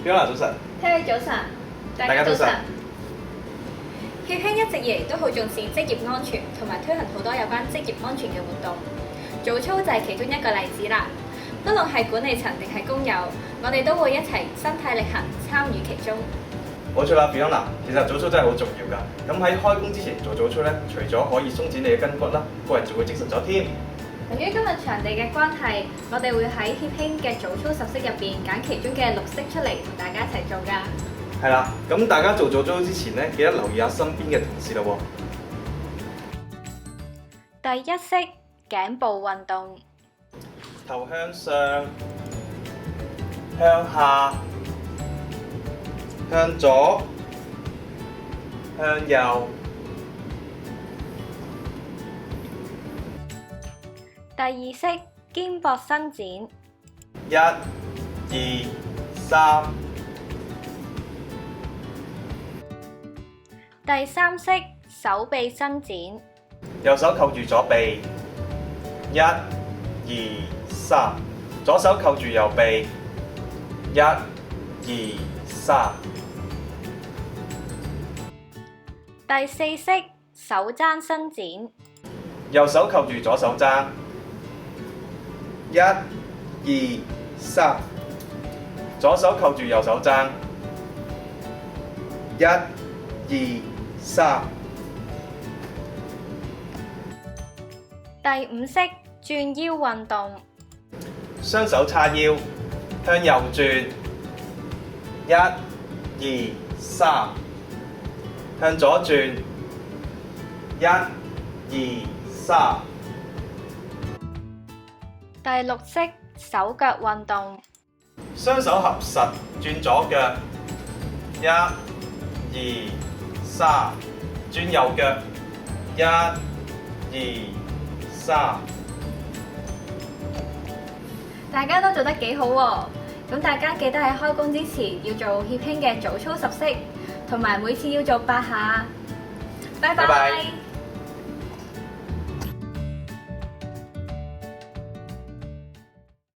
Fiona 早晨，Terry 早晨，大家早晨。協興一直以嚟都好重視職業安全，同埋推行好多有關職業安全嘅活動。早操就係其中一個例子啦。不論係管理層定係工友，我哋都會一齊身體力行參與其中。冇錯啦，Fiona，其實早操真係好重要㗎。咁喺開工之前做早操咧，除咗可以鬆展你嘅筋骨啦，個人仲會精神咗添。由於今日場地嘅關係，我哋會喺協興嘅早操10式入邊揀其中嘅6式出嚟同大家一齊做㗎。係啦，咁大家做早操之前咧，記得留意下身邊嘅同事啦喎。第1式頸部運動，頭向上、向下、向左、向右。第2式肩膊伸展1、2、3。第3式手臂伸展，右手扣住左臂，1、2、3。左手扣住右臂，1、2、3。第4式手踭伸展，右手扣住左手踭，1、2、3。左手扣住右手踭，1、2、3。第5式轉腰運動，雙手叉腰，向右轉，1、2、3。向左轉，1、2、3。第6式手腳運動，雙手合實轉左腳，1、2、3。轉右腳，1、2、3。大家都做得幾好喎！咁大家記得喺開工之前要做協興嘅早操10式，同埋每次要做8下。拜拜拜。